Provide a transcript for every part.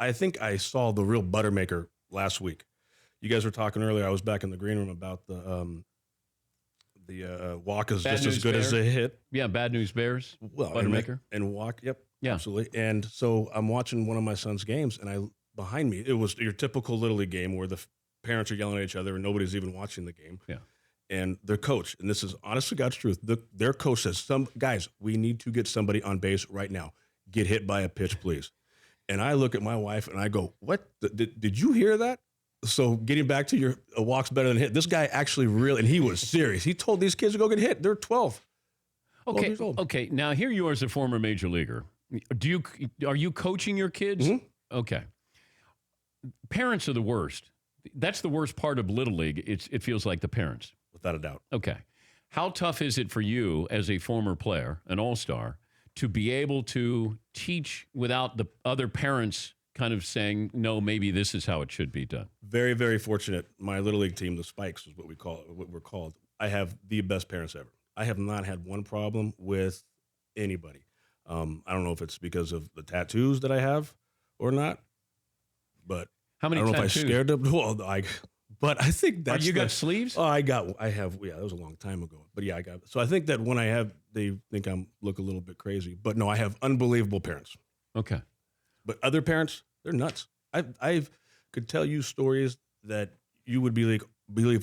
I think I saw the real Buttermaker last week. You guys were talking earlier. I was back in the green room about the walk is Bad just as News good as Bears? a hit. Yeah, Bad News Bears. Well, Buttermaker. and walk. Yep. Yeah. Absolutely. And so I'm watching one of my son's games, and behind me, it was your typical Little League game where the parents are yelling at each other and nobody's even watching the game. Yeah. And their coach, and this is honest to God's truth, their coach says, guys, we need to get somebody on base right now. Get hit by a pitch, please. And I look at my wife and I go, what? Did you hear that? So getting back to a walk's better than hit, this guy actually really, and he was serious. He told these kids to go get hit. They're 12. Okay. Okay. Now here you are as a former major leaguer. Are you coaching your kids? Mm-hmm. Okay. Parents are the worst. That's the worst part of Little League. It feels like the parents. Without a doubt. Okay. How tough is it for you as a former player, an all-star, to be able to teach without the other parents kind of saying, no, maybe this is how it should be done? Very, very fortunate. My Little League team, the Spikes is what we're called. I have the best parents ever. I have not had one problem with anybody. I don't know if it's because of the tattoos that I have or not, but how many I don't know tattoos? if I scared them. Well, but I think that's... You got sleeves? Oh, I have, that was a long time ago. But yeah, I got... So I think that when I have, they think I look a little bit crazy. But no, I have unbelievable parents. Okay. But other parents, they're nuts. I could tell you stories that you would be like,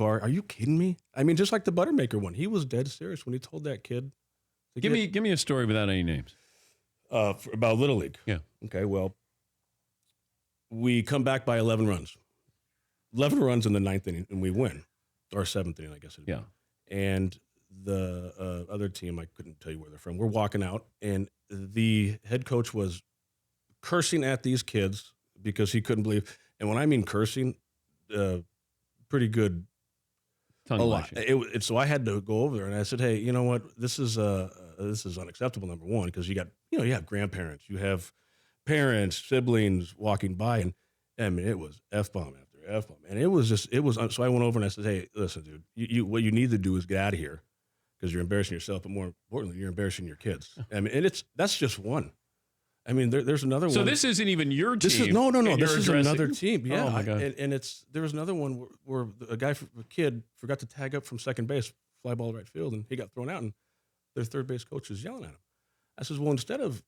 are you kidding me? I mean, just like the Buttermaker one. He was dead serious when he told that kid. Give me a story without any names. About Little League. Yeah. Okay, well, we come back by 11 runs. 11 runs in the ninth inning, and we win. Or seventh inning, I guess. Yeah. And the other team, I couldn't tell you where they're from, we're walking out, and the head coach was cursing at these kids because he couldn't believe. And when I mean cursing, pretty good. Tongue a lot. lashing. So I had to go over there, and I said, hey, you know what? This is unacceptable, number one, because you have grandparents, you have parents, siblings walking by, and I mean, it was F-bomb after F-bomb. And so I went over and I said, hey, listen, dude, what you need to do is get out of here because you're embarrassing yourself, but more importantly, you're embarrassing your kids. I mean, and that's just one. I mean, there's another one. So this isn't even your team. No. This is another team. Yeah. Oh my God. And there was another one where a kid forgot to tag up from second base, fly ball right field, and he got thrown out, and their third base coach is yelling at him. I says, well, instead of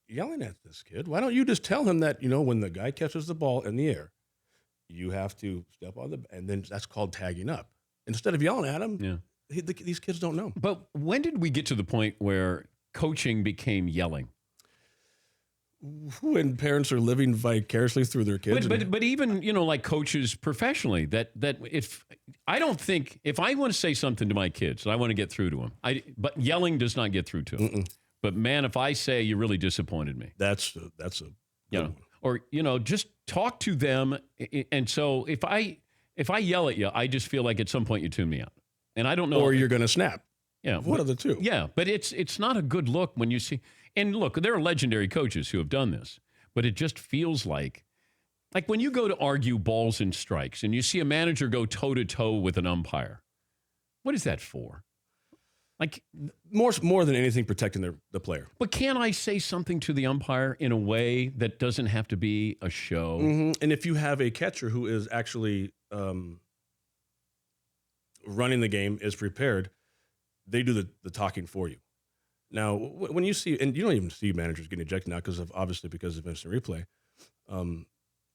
yelling at this kid, why don't you just tell him that, when the guy catches the ball in the air, you have to step on and then that's called tagging up. Instead of yelling at him, these kids don't know. But when did we get to the point where coaching became yelling? When parents are living vicariously through their kids. But even, like coaches professionally, that if I want to say something to my kids, I want to get through to them. But yelling does not get through to them. Mm-mm. But man, if I say you really disappointed me. That's a good one. Or, just talk to them. And so if I yell at you, I just feel like at some point you tune me out. And I don't know. Or you're going to snap. Yeah. One of the two. Yeah. But it's not a good look when you see. And look, there are legendary coaches who have done this. But it just feels like when you go to argue balls and strikes and you see a manager go toe-to-toe with an umpire. What is that for? Like more than anything, protecting the player. But can I say something to the umpire in a way that doesn't have to be a show? Mm-hmm. And if you have a catcher who is actually running the game, is prepared, they do the talking for you. Now, when you see, and you don't even see managers getting ejected now because of instant replay,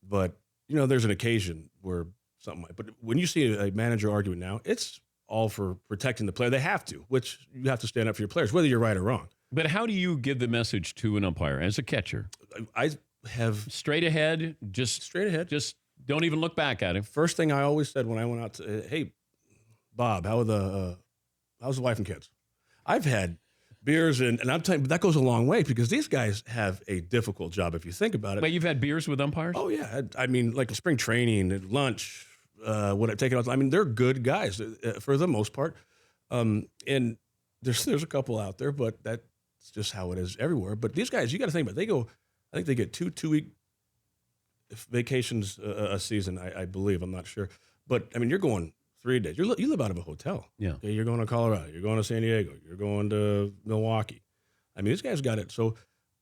but there's an occasion where something might. But when you see a manager arguing now, it's all for protecting the player. They have to, which you have to stand up for your players, whether you're right or wrong. But how do you give the message to an umpire as a catcher? I have straight ahead, just don't even look back at him. First thing I always said when I went out to, hey, Bob, how's the wife and kids? I've had beers and I'm telling you, that goes a long way because these guys have a difficult job if you think about it. But you've had beers with umpires? Oh yeah, I mean, like spring training, at lunch. What I take it out. I mean, they're good guys for the most part, and there's a couple out there, but that's just how it is everywhere. But these guys, you got to think about it. I think they get 2-week vacations a season. I believe. I'm not sure, but I mean, you're going 3 days. You live out of a hotel. Yeah. Okay, you're going to Colorado. You're going to San Diego. You're going to Milwaukee. I mean, these guys got it. So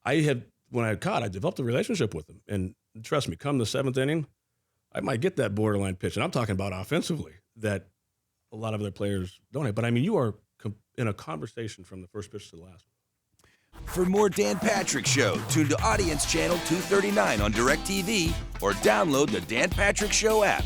when I developed a relationship with them, and trust me, come the 7th inning, I might get that borderline pitch. And I'm talking about offensively that a lot of other players don't have. But, I mean, you are in a conversation from the first pitch to the last. For more Dan Patrick Show, tune to Audience Channel 239 on DirecTV or download the Dan Patrick Show app.